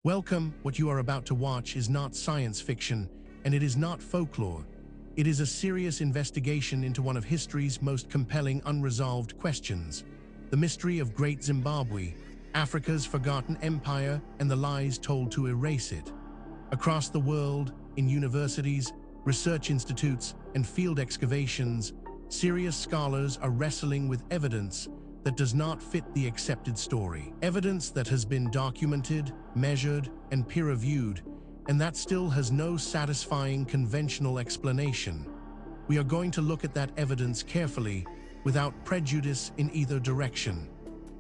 Welcome. What you are about to watch is not science fiction, and it is not folklore. It is a serious investigation into one of history's most compelling unresolved questions: the mystery of Great Zimbabwe, Africa's forgotten empire, and the lies told to erase it. Across the world, in universities, research institutes, and field excavations, serious scholars are wrestling with evidence that does not fit the accepted story. Evidence that has been documented, measured, and peer-reviewed, and that still has no satisfying conventional explanation. We are going to look at that evidence carefully, without prejudice in either direction.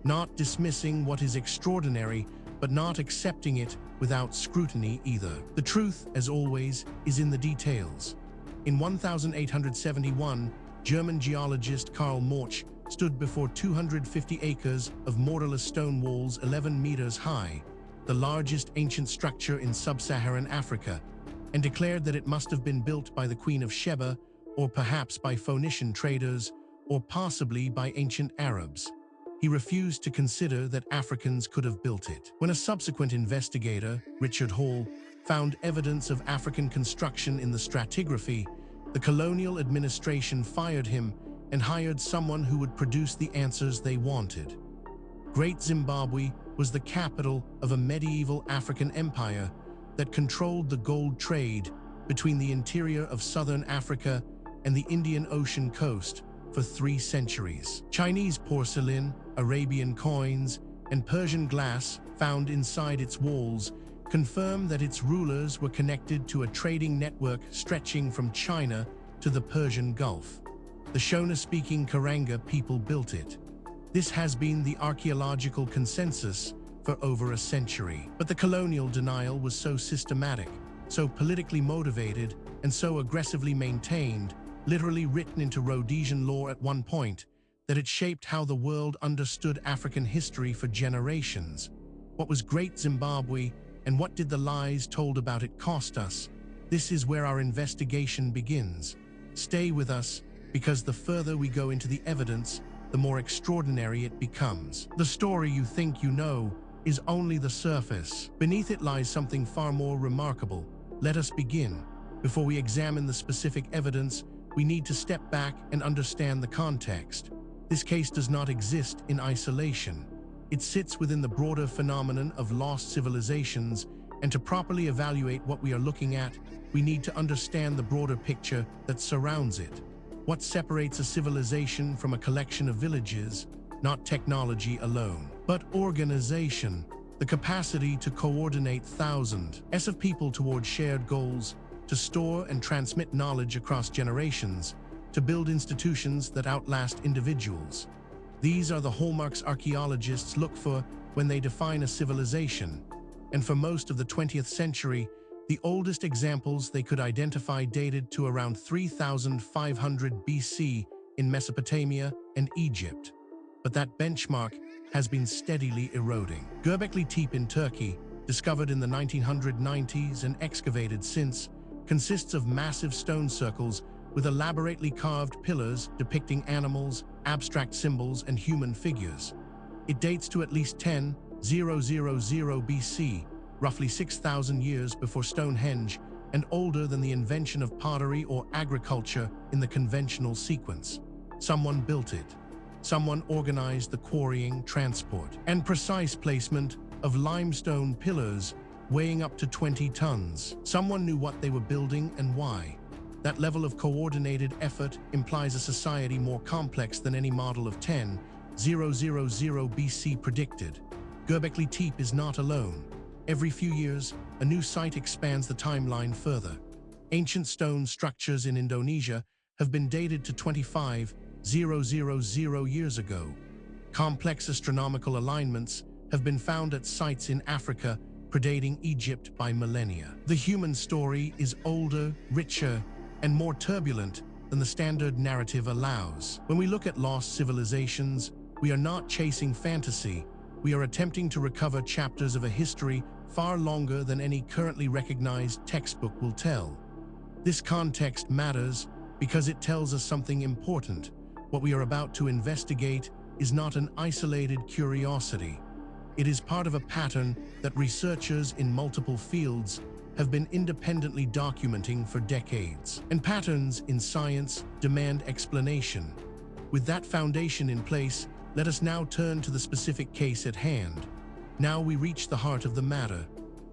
Not dismissing what is extraordinary, but not accepting it without scrutiny either. The truth, as always, is in the details. In 1871, German geologist Karl Mauch stood before 250 acres of mortarless stone walls 11 meters high, the largest ancient structure in sub-Saharan Africa, and declared that it must have been built by the Queen of Sheba, or perhaps by Phoenician traders, or possibly by ancient Arabs. He refused to consider that Africans could have built it. When a subsequent investigator, Richard Hall, found evidence of African construction in the stratigraphy, the colonial administration fired him and hired someone who would produce the answers they wanted. Great Zimbabwe was the capital of a medieval African empire that controlled the gold trade between the interior of southern Africa and the Indian Ocean coast for 3 centuries. Chinese porcelain, Arabian coins, and Persian glass found inside its walls confirm that its rulers were connected to a trading network stretching from China to the Persian Gulf. The Shona-speaking Karanga people built it. This has been the archaeological consensus for over a century. But the colonial denial was so systematic, so politically motivated, and so aggressively maintained, literally written into Rhodesian law at one point, that it shaped how the world understood African history for generations. What was Great Zimbabwe, and what did the lies told about it cost us? This is where our investigation begins. Stay with us, because the further we go into the evidence, the more extraordinary it becomes. The story you think you know is only the surface. Beneath it lies something far more remarkable. Let us begin. Before we examine the specific evidence, we need to step back and understand the context. This case does not exist in isolation. It sits within the broader phenomenon of lost civilizations, and to properly evaluate what we are looking at, we need to understand the broader picture that surrounds it. What separates a civilization from a collection of villages? Not technology alone, but organization, the capacity to coordinate thousands of people towards shared goals, to store and transmit knowledge across generations, to build institutions that outlast individuals. These are the hallmarks archaeologists look for when they define a civilization, and for most of the 20th century, the oldest examples they could identify dated to around 3500 BC in Mesopotamia and Egypt. But that benchmark has been steadily eroding. Göbekli Tepe in Turkey, discovered in the 1990s and excavated since, consists of massive stone circles with elaborately carved pillars depicting animals, abstract symbols, and human figures. It dates to at least 10,000 BC, roughly 6,000 years before Stonehenge, and older than the invention of pottery or agriculture in the conventional sequence. Someone built it. Someone organized the quarrying, transport, and precise placement of limestone pillars weighing up to 20 tons. Someone knew what they were building and why. That level of coordinated effort implies a society more complex than any model of 10,000 BC predicted. Göbekli Tepe is not alone. Every few years, a new site expands the timeline further. Ancient stone structures in Indonesia have been dated to 25,000 years ago. Complex astronomical alignments have been found at sites in Africa predating Egypt by millennia. The human story is older, richer, and more turbulent than the standard narrative allows. When we look at lost civilizations, we are not chasing fantasy. We are attempting to recover chapters of a history far longer than any currently recognized textbook will tell. This context matters because it tells us something important. What we are about to investigate is not an isolated curiosity. It is part of a pattern that researchers in multiple fields have been independently documenting for decades. And patterns in science demand explanation. With that foundation in place, let us now turn to the specific case at hand. Now we reach the heart of the matter.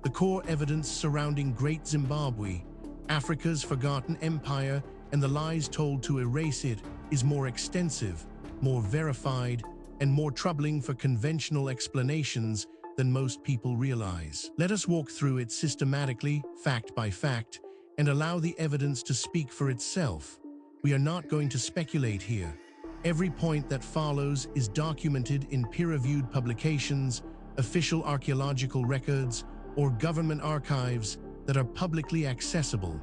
The core evidence surrounding Great Zimbabwe, Africa's forgotten empire, and the lies told to erase it is more extensive, more verified, and more troubling for conventional explanations than most people realize. Let us walk through it systematically, fact by fact, and allow the evidence to speak for itself. We are not going to speculate here. Every point that follows is documented in peer-reviewed publications, official archaeological records, or government archives that are publicly accessible.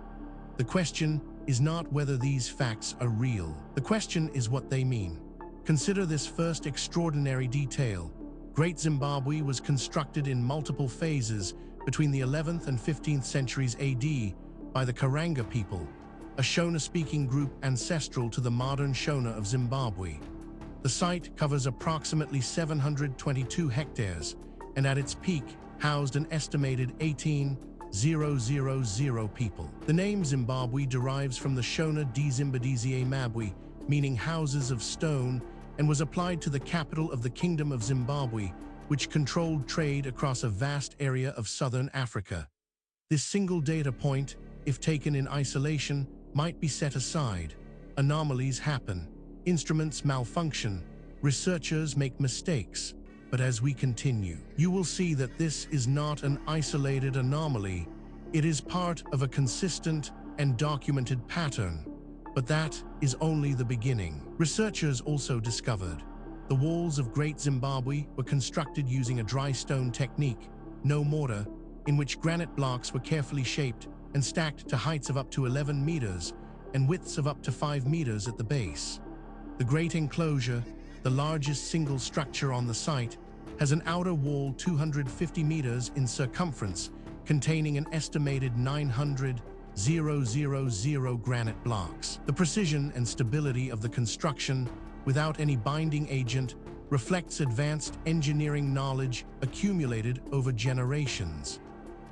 The question is not whether these facts are real. The question is what they mean. Consider this first extraordinary detail. Great Zimbabwe was constructed in multiple phases between the 11th and 15th centuries AD by the Karanga people, a Shona-speaking group ancestral to the modern Shona of Zimbabwe. The site covers approximately 722 hectares and at its peak housed an estimated 18,000 people. The name Zimbabwe derives from the Shona Zimbabwe Mabwe, meaning houses of stone, and was applied to the capital of the Kingdom of Zimbabwe, which controlled trade across a vast area of southern Africa. This single data point, if taken in isolation, might be set aside. Anomalies happen, instruments malfunction, researchers make mistakes. But as we continue, you will see that this is not an isolated anomaly. It is part of a consistent and documented pattern. But that is only the beginning. Researchers also discovered the walls of Great Zimbabwe were constructed using a dry stone technique, no mortar, in which granite blocks were carefully shaped and stacked to heights of up to 11 meters and widths of up to 5 meters at the base. The Great Enclosure, the largest single structure on the site, has an outer wall 250 meters in circumference, containing an estimated 900,000 granite blocks. The precision and stability of the construction, without any binding agent, reflects advanced engineering knowledge accumulated over generations.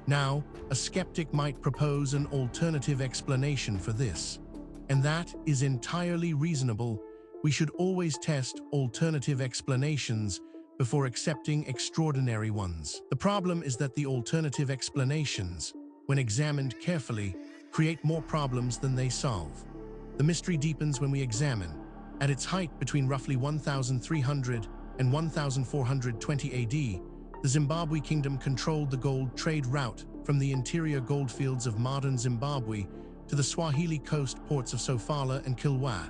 Now, a skeptic might propose an alternative explanation for this, and that is entirely reasonable. We should always test alternative explanations before accepting extraordinary ones. The problem is that the alternative explanations, when examined carefully, create more problems than they solve. The mystery deepens when we examine. At its height between roughly 1300 and 1420 AD, the Zimbabwe kingdom controlled the gold trade route from the interior goldfields of modern Zimbabwe to the Swahili coast ports of Sofala and Kilwa,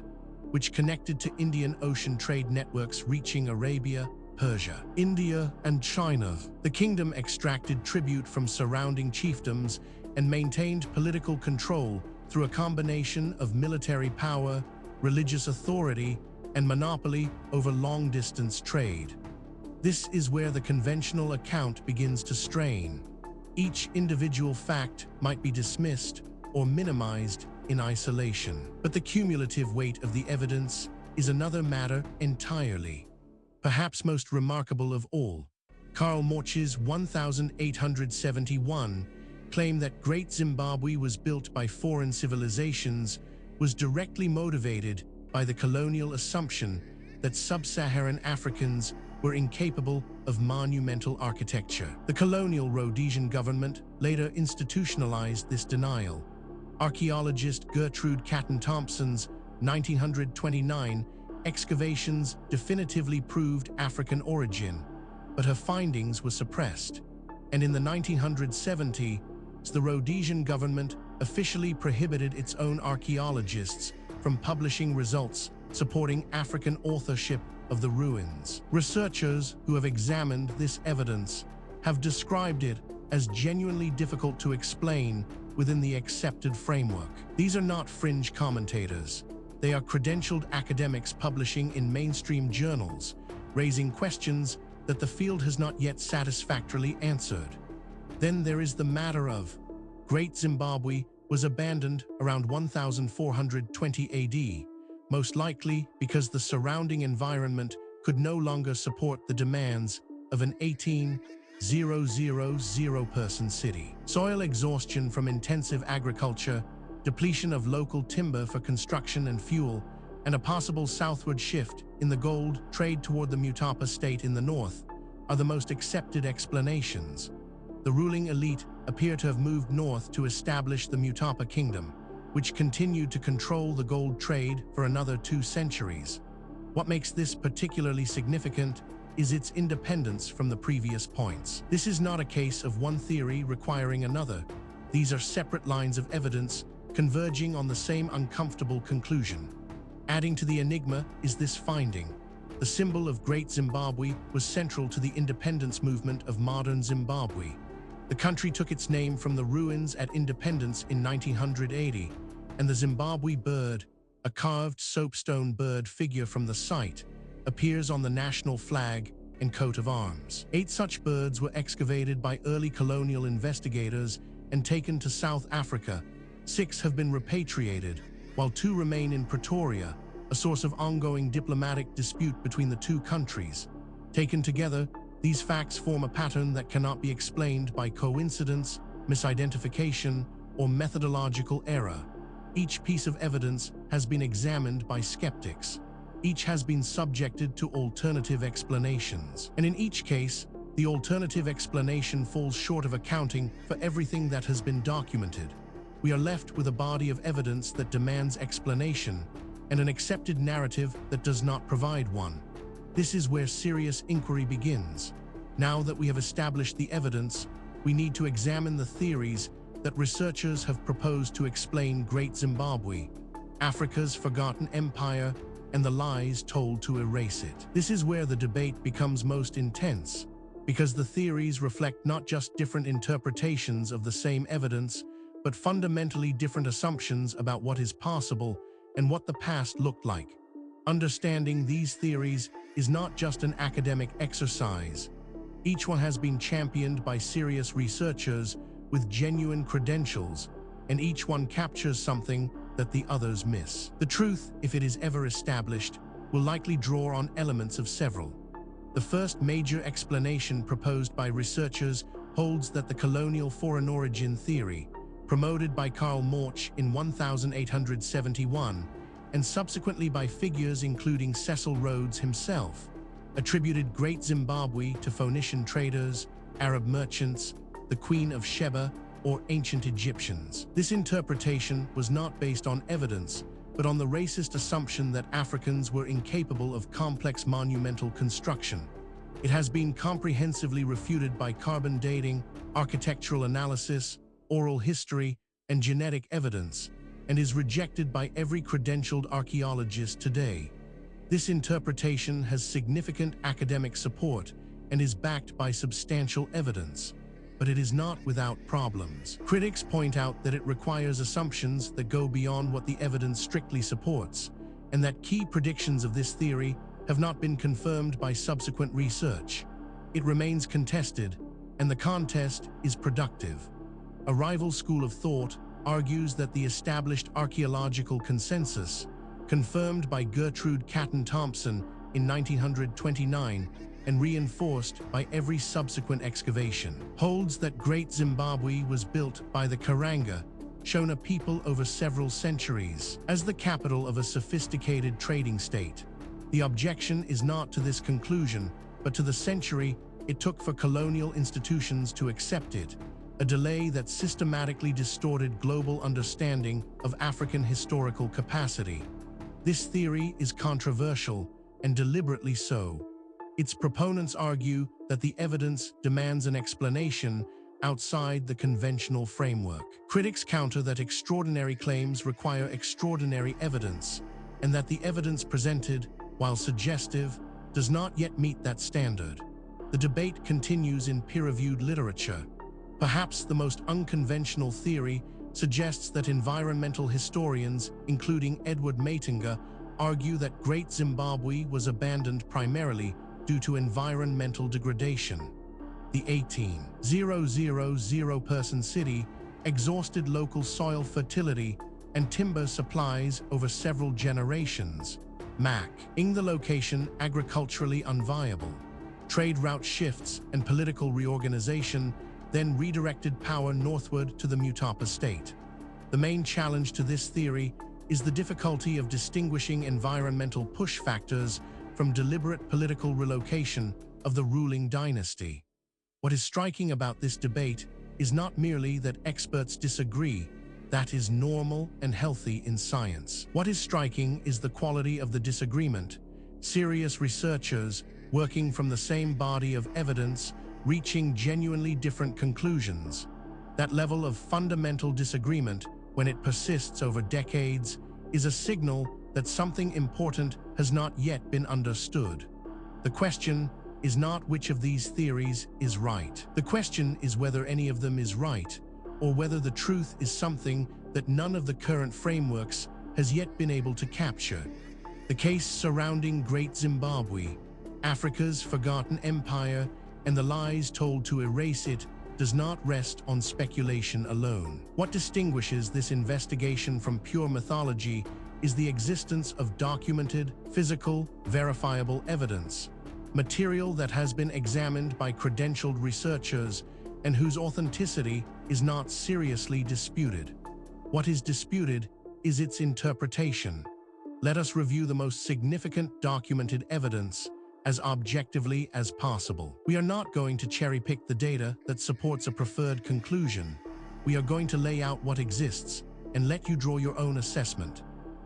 which connected to Indian Ocean trade networks reaching Arabia, Persia, India, and China. The kingdom extracted tribute from surrounding chiefdoms and maintained political control through a combination of military power, religious authority, and monopoly over long-distance trade. This is where the conventional account begins to strain. Each individual fact might be dismissed or minimized in isolation, but the cumulative weight of the evidence is another matter entirely. Perhaps most remarkable of all, Karl Mauch's 1871 claim that Great Zimbabwe was built by foreign civilizations was directly motivated by the colonial assumption that sub-Saharan Africans were incapable of monumental architecture. The colonial Rhodesian government later institutionalized this denial. Archaeologist Gertrude Catton Thompson's 1929 excavations definitively proved African origin, but her findings were suppressed. And in the 1970s, the Rhodesian government officially prohibited its own archaeologists from publishing results supporting African authorship of the ruins. Researchers who have examined this evidence have described it as genuinely difficult to explain within the accepted framework. These are not fringe commentators. They are credentialed academics publishing in mainstream journals, raising questions that the field has not yet satisfactorily answered. Then there is the matter of Great Zimbabwe was abandoned around 1420 AD, most likely because the surrounding environment could no longer support the demands of an 18,000-person city. Soil exhaustion from intensive agriculture, depletion of local timber for construction and fuel, and a possible southward shift in the gold trade toward the Mutapa state in the north are the most accepted explanations. The ruling elite appear to have moved north to establish the Mutapa kingdom, which continued to control the gold trade for another 2 centuries. What makes this particularly significant is its independence from the previous points. This is not a case of one theory requiring another. These are separate lines of evidence converging on the same uncomfortable conclusion. Adding to the enigma is this finding. The symbol of Great Zimbabwe was central to the independence movement of modern Zimbabwe. The country took its name from the ruins at independence in 1980, and the Zimbabwe bird, a carved soapstone bird figure from the site, appears on the national flag and coat of arms. 8 such birds were excavated by early colonial investigators and taken to South Africa. 6 have been repatriated, while 2 remain in Pretoria, a source of ongoing diplomatic dispute between the 2 countries. Taken together, these facts form a pattern that cannot be explained by coincidence, misidentification, or methodological error. Each piece of evidence has been examined by skeptics. Each has been subjected to alternative explanations. And in each case, the alternative explanation falls short of accounting for everything that has been documented. We are left with a body of evidence that demands explanation and an accepted narrative that does not provide one. This is where serious inquiry begins. Now that we have established the evidence, we need to examine the theories that researchers have proposed to explain Great Zimbabwe, Africa's forgotten empire, and the lies told to erase it. This is where the debate becomes most intense, because the theories reflect not just different interpretations of the same evidence, but fundamentally different assumptions about what is possible and what the past looked like. Understanding these theories is not just an academic exercise. Each one has been championed by serious researchers with genuine credentials, and each one captures something that the others miss. The truth, if it is ever established, will likely draw on elements of several. The first major explanation proposed by researchers holds that the colonial foreign origin theory, promoted by Karl Mauch in 1871, and subsequently by figures including Cecil Rhodes himself, attributed Great Zimbabwe to Phoenician traders, Arab merchants, the Queen of Sheba, or ancient Egyptians. This interpretation was not based on evidence, but on the racist assumption that Africans were incapable of complex monumental construction. It has been comprehensively refuted by carbon dating, architectural analysis, oral history, and genetic evidence, and is rejected by every credentialed archaeologist today. This interpretation has significant academic support and is backed by substantial evidence, but it is not without problems. Critics point out that it requires assumptions that go beyond what the evidence strictly supports, and that key predictions of this theory have not been confirmed by subsequent research. It remains contested, and the contest is productive. A rival school of thought argues that the established archaeological consensus, confirmed by Gertrude Catton Thompson in 1929 and reinforced by every subsequent excavation, holds that Great Zimbabwe was built by the Karanga, Shona people over several centuries, as the capital of a sophisticated trading state. The objection is not to this conclusion, but to the century it took for colonial institutions to accept it, a delay that systematically distorted global understanding of African historical capacity. This theory is controversial, and deliberately so. Its proponents argue that the evidence demands an explanation outside the conventional framework. Critics counter that extraordinary claims require extraordinary evidence, and that the evidence presented, while suggestive, does not yet meet that standard. The debate continues in peer-reviewed literature. Perhaps the most unconventional theory suggests that environmental historians, including Edward Matinga, argue that Great Zimbabwe was abandoned primarily due to environmental degradation. The 18,000-person city exhausted local soil fertility and timber supplies over several generations, making the location agriculturally unviable. Trade route shifts and political reorganization then redirected power northward to the Mutapa state. The main challenge to this theory is the difficulty of distinguishing environmental push factors from deliberate political relocation of the ruling dynasty. What is striking about this debate is not merely that experts disagree. That is normal and healthy in science. What is striking is the quality of the disagreement. Serious researchers, working from the same body of evidence, reaching genuinely different conclusions. That level of fundamental disagreement, when it persists over decades, is a signal that something important has not yet been understood. The question is not which of these theories is right. The question is whether any of them is right, or whether the truth is something that none of the current frameworks has yet been able to capture. The case surrounding Great Zimbabwe, Africa's forgotten empire, and the lies told to erase it does not rest on speculation alone. What distinguishes this investigation from pure mythology is the existence of documented, physical, verifiable evidence, material that has been examined by credentialed researchers and whose authenticity is not seriously disputed. What is disputed is its interpretation. Let us review the most significant documented evidence as objectively as possible. We are not going to cherry-pick the data that supports a preferred conclusion. We are going to lay out what exists and let you draw your own assessment.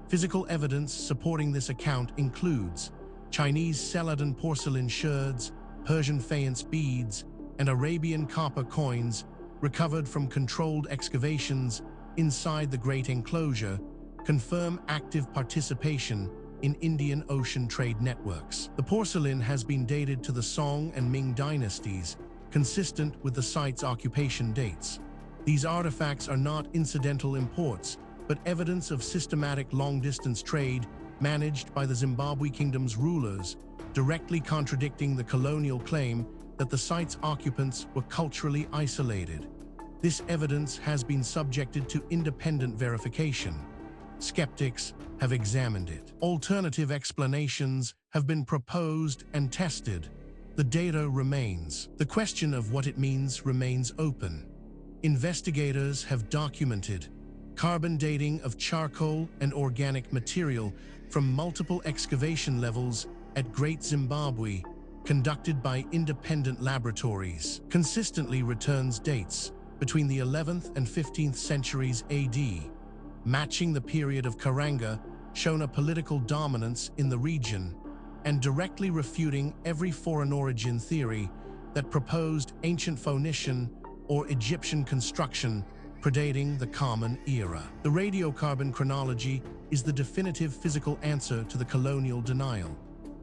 Physical evidence supporting this account includes Chinese Celadon porcelain sherds, Persian faience beads, and Arabian copper coins recovered from controlled excavations inside the Great Enclosure confirm active participation in Indian Ocean trade networks. The porcelain has been dated to the Song and Ming dynasties, consistent with the site's occupation dates. These artifacts are not incidental imports, but evidence of systematic long-distance trade managed by the Zimbabwe kingdom's rulers, directly contradicting the colonial claim that the site's occupants were culturally isolated. This evidence has been subjected to independent verification. Skeptics have examined it. Alternative explanations have been proposed and tested. The data remains. The question of what it means remains open. Investigators have documented carbon dating of charcoal and organic material from multiple excavation levels at Great Zimbabwe, conducted by independent laboratories, consistently returns dates between the 11th and 15th centuries AD, matching the period of Karanga, Shona political dominance in the region, and directly refuting every foreign origin theory that proposed ancient Phoenician or Egyptian construction predating the Common Era. The radiocarbon chronology is the definitive physical answer to the colonial denial.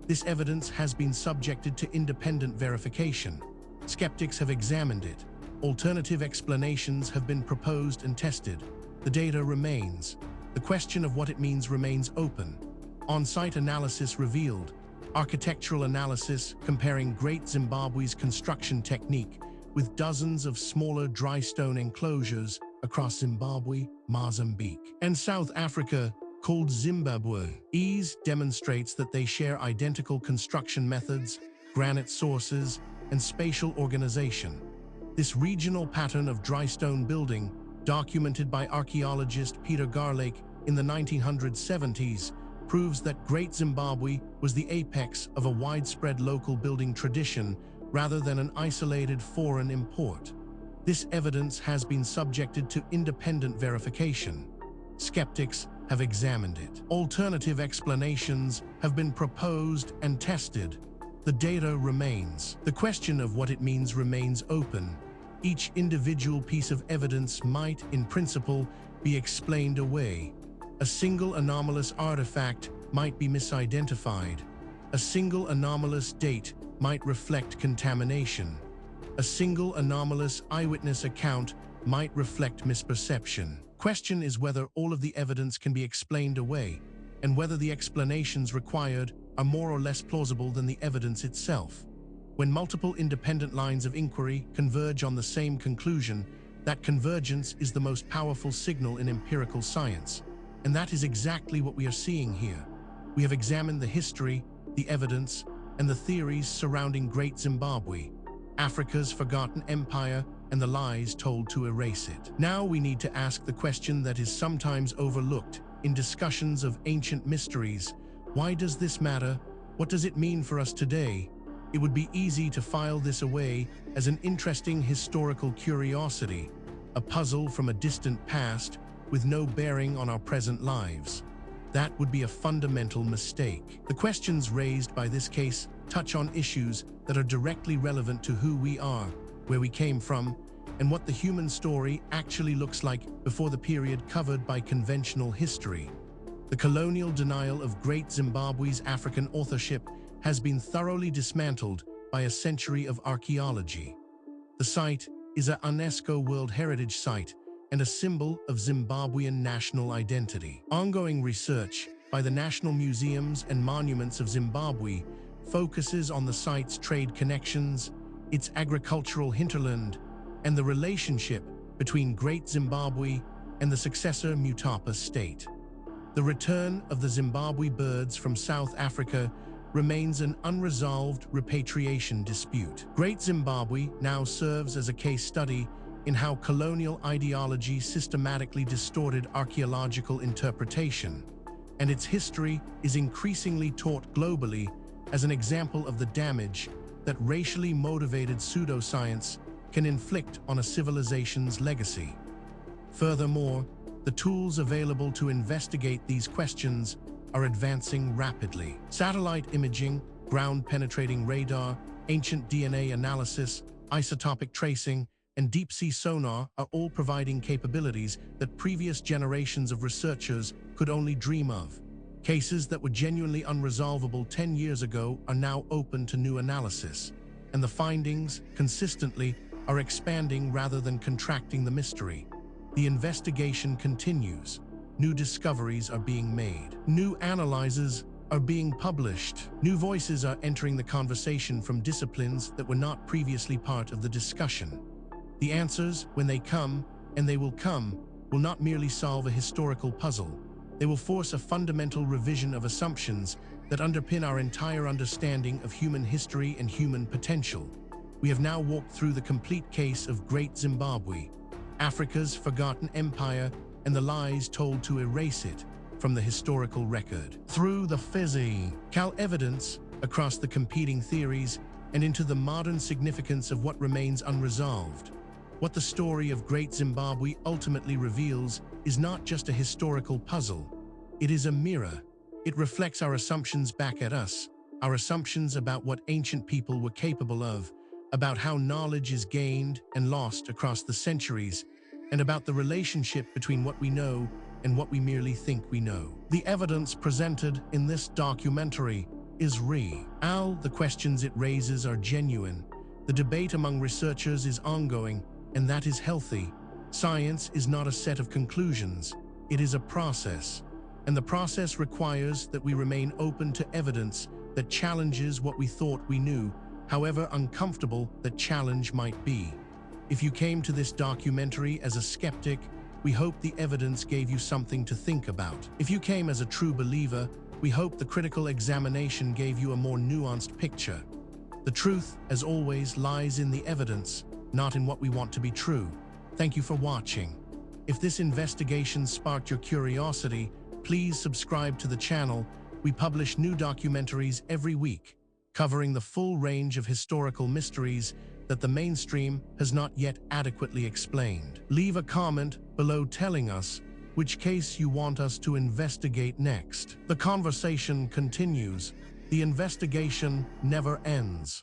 This evidence has been subjected to independent verification. Skeptics have examined it. Alternative explanations have been proposed and tested. The data remains. The question of what it means remains open. On-site analysis revealed architectural analysis comparing Great Zimbabwe's construction technique with dozens of smaller dry stone enclosures across Zimbabwe, Mozambique, and South Africa, called Zimbabwe. Ease demonstrates that they share identical construction methods, granite sources, and spatial organization. This regional pattern of dry stone building, documented by archaeologist Peter Garlake in the 1970s, proves that Great Zimbabwe was the apex of a widespread local building tradition rather than an isolated foreign import. This evidence has been subjected to independent verification. Skeptics have examined it. Alternative explanations have been proposed and tested. The data remains. The question of what it means remains open. Each individual piece of evidence might, in principle, be explained away. A single anomalous artifact might be misidentified. A single anomalous date might reflect contamination. A single anomalous eyewitness account might reflect misperception. Question is whether all of the evidence can be explained away, and whether the explanations required are more or less plausible than the evidence itself. When multiple independent lines of inquiry converge on the same conclusion, that convergence is the most powerful signal in empirical science. And that is exactly what we are seeing here. We have examined the history, the evidence, and the theories surrounding Great Zimbabwe, Africa's forgotten empire, and the lies told to erase it. Now we need to ask the question that is sometimes overlooked in discussions of ancient mysteries. Why does this matter? What does it mean for us today? It would be easy to file this away as an interesting historical curiosity, a puzzle from a distant past with no bearing on our present lives. That would be a fundamental mistake. The questions raised by this case touch on issues that are directly relevant to who we are, where we came from, and what the human story actually looks like before the period covered by conventional history. The colonial denial of Great Zimbabwe's African authorship has been thoroughly dismantled by a century of archaeology. The site is a UNESCO World Heritage Site and a symbol of Zimbabwean national identity. Ongoing research by the National Museums and Monuments of Zimbabwe focuses on the site's trade connections, its agricultural hinterland, and the relationship between Great Zimbabwe and the successor Mutapa state. The return of the Zimbabwe birds from South Africa remains an unresolved repatriation dispute. Great Zimbabwe now serves as a case study in how colonial ideology systematically distorted archaeological interpretation, and its history is increasingly taught globally as an example of the damage that racially motivated pseudoscience can inflict on a civilization's legacy. Furthermore, the tools available to investigate these questions are advancing rapidly. Satellite imaging, ground-penetrating radar, ancient DNA analysis, isotopic tracing, and deep-sea sonar are all providing capabilities that previous generations of researchers could only dream of. Cases that were genuinely unresolvable 10 years ago are now open to new analysis, and the findings, consistently, are expanding rather than contracting the mystery. The investigation continues. New discoveries are being made. New analyses are being published. New voices are entering the conversation from disciplines that were not previously part of the discussion. The answers, when they come, and they will come, will not merely solve a historical puzzle. They will force a fundamental revision of assumptions that underpin our entire understanding of human history and human potential. We have now walked through the complete case of Great Zimbabwe, Africa's forgotten empire, and the lies told to erase it from the historical record. Through the physical evidence across the competing theories and into the modern significance of what remains unresolved. What the story of Great Zimbabwe ultimately reveals is not just a historical puzzle. It is a mirror. It reflects our assumptions back at us, our assumptions about what ancient people were capable of, about how knowledge is gained and lost across the centuries, and about the relationship between what we know and what we merely think we know. The evidence presented in this documentary is real. The questions it raises are genuine. The debate among researchers is ongoing, and that is healthy. Science is not a set of conclusions. It is a process. And the process requires that we remain open to evidence that challenges what we thought we knew, however uncomfortable that challenge might be. If you came to this documentary as a skeptic, we hope the evidence gave you something to think about. If you came as a true believer, we hope the critical examination gave you a more nuanced picture. The truth, as always, lies in the evidence, not in what we want to be true. Thank you for watching. If this investigation sparked your curiosity, please subscribe to the channel. We publish new documentaries every week, covering the full range of historical mysteries that the mainstream has not yet adequately explained. Leave a comment below telling us which case you want us to investigate next. The conversation continues. The investigation never ends.